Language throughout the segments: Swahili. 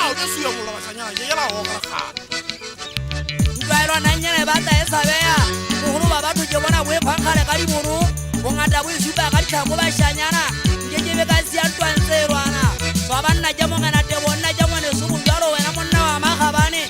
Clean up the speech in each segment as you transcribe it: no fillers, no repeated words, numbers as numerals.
o ke suya mola bashanyana ke yela go ka kgana tlwaelwa nanyane ba tla e sabea mogolo ba batho ke bona boe phankgale ka diboro bongata bo e supa ka ditlhako bashanyana nke ke be ka sia ntwantserwana ba banna ke mongena te bonna ke mone suku jalo wena monna wa magabane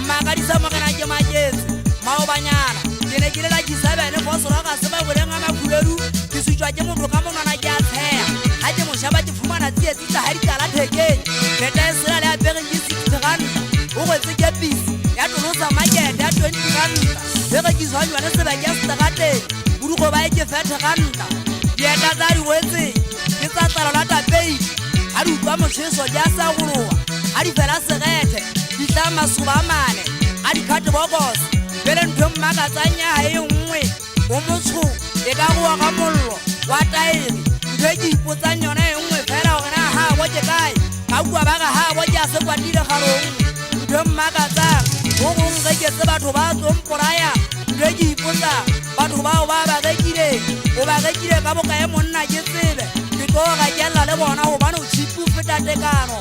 mmakadisa mogena ke maketse maobanyana ke ne ke lela kisabene go sora ga seba boleng a makhubedu ke sutswa ke motho ka monwana ke a tsheya ga ke moshaba ke fumana tsietsitsa ga ditala thekeng leta e sela le apegeng ke 60 ranta o gwetse ke pisi ya tolosa makete ya 20 ranta le rekiswanywane sebake ya setegateng bodugo ba e ke 30 ranta dieta tsa di gwetseng ke tsa tsalo la tapeiti a di utlwa motšheso ke a sa goloa a di fela segethe di tla masoba a mane a di kgate bokose pele ntho e mmakatsang ya ga e nngwe o motsho e ka goa ka mollo wa taere ntho e ke ipotsang yona e nngwe fela gore na gabo ke kae ka kua ba ga gabo ke a se kwatile garong ntho e mmakatsang go gongwe ge ke tse batho ba tsompolaya ntho e ke ipotsang batho bao ba bagekileng o bagekile ka bokae monna ke tsebe ke tlo ga kella le bona gobane o chipu feta tekano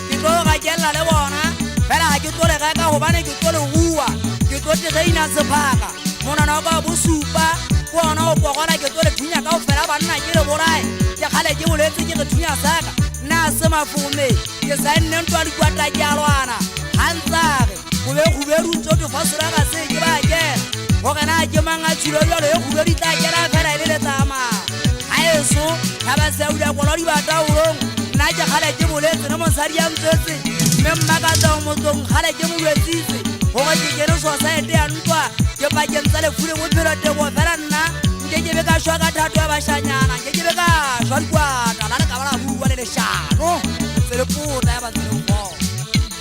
ke tlo ga kella le bona fela ga ke tlo le reka gobane ke tlo le bua ke tlo tegeina sephaka monana o ka bosupa ko ona o pogona ke tlo le thunya ka go fela banna ke le borae ke kgale ke boletse ke re thunya saka nna se mafume ke saenne ntwa le kwata ke a lwana gantsage go be gobedu ntse ke fasora ga se ke ba kena gore na ke manga tshilo jalo e gobedu tla kena fela e le letsamang ga eso ga ba seudia kolo di bataolong nna ke kgale ke boletse ne mosadi ya ntsetse mme mmakatsang motsong kgale ke molwetsitse gore ke kene society ya ntwa ke pakeng tsa lefule bophelo tebo fela nna nke ke be ka šwa ka thato ya bashanyana nke ke be ka šwa dikwata la le ka bala bua le lešano selepota ya batselefo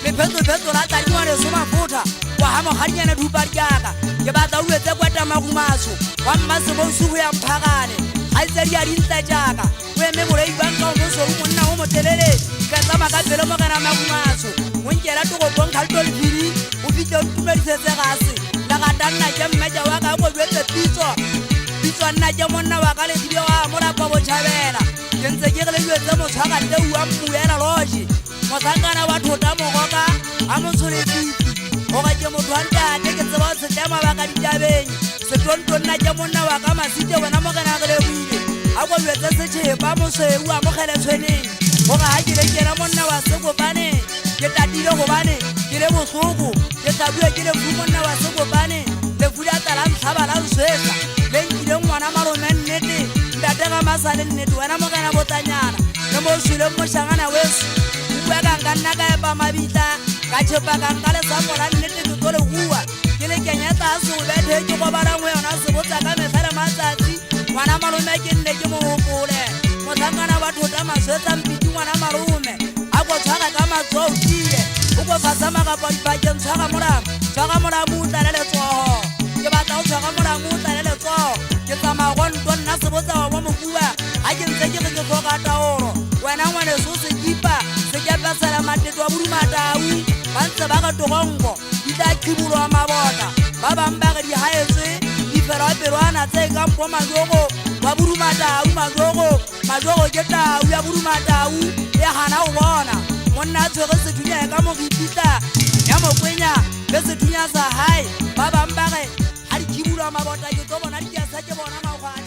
lephetopheto la tadingwane somafotha wa ga mogadinyane dupa diaka ke batla o etse kwata magumaso wa mmasebosu go ya mphagane ga itsedi ya dintla jaaka o eme bolei banka o mosou monna o motelele ka tsama ka pele mogena magumaso o nkela togopong kgaltolefiri o fitle o ntumedisetse gase la gata nna ke mmeja wa ka go jwetse pitso nna ke monna wa ka ledibio wa molapa botšhabela ke ntse ke re le jwetse motshwaka teua mmuela loge mosankana wa thota mogoka a motsholefifi goga ke motho wa ntate ke tseba o tshetla mabaka ditabeng setonto nna ke monna wa ka masite wena mogena ge leboile a ko jwetse setšhepa mosweu a mogele tshweneng goga ga ke lekena monna wa sekopane ke tatile gobane ke le botlhoko ke tlhabue ke lefu monna wa sekopane lefu le a tala ntlhaba la nswetsa le nkile ngwana malome nnete ntatega masale nnete wena mogena botlanyana le moswileng mošangana weso kuekangka nna ka epa mabitla ka tšhepakangka lesapo la nnete ke tlo le bua ke le kenyetsa a sebobethe ke gobalangwe yona sebotsa ka mefere matsatsi ngwana malome ke nne ke mogopole motlhankana wa thota maswetsa mpiti ngwana malome a ko tshwara ka matsoo tie o ko fasa magapo dipakeng tshwara molamo o tlale letsogo ke batla go tshwara molamo o tlale letsogo ke tsamaya go nto nna sebotsa wa mo mokua ga ke ntse ke re ke tlhoka taolo wena ngwaneso sekipa sekepesela mateto wa bodumatau ba ntse ba ka togonko di tla khibolwa mabota ba bangwe ba ge di gaetswe difeloapelwana tse kampo majogo wa bodumatau majogo ke tau ya bodumatau e gana go bona monna a tshwere sethunya ka mo gipitla ya mokwenya le sethunya sa hae ba bangwe ba ge ga di khibolwa mabota ke tlo bona dikiasa ke bona maoga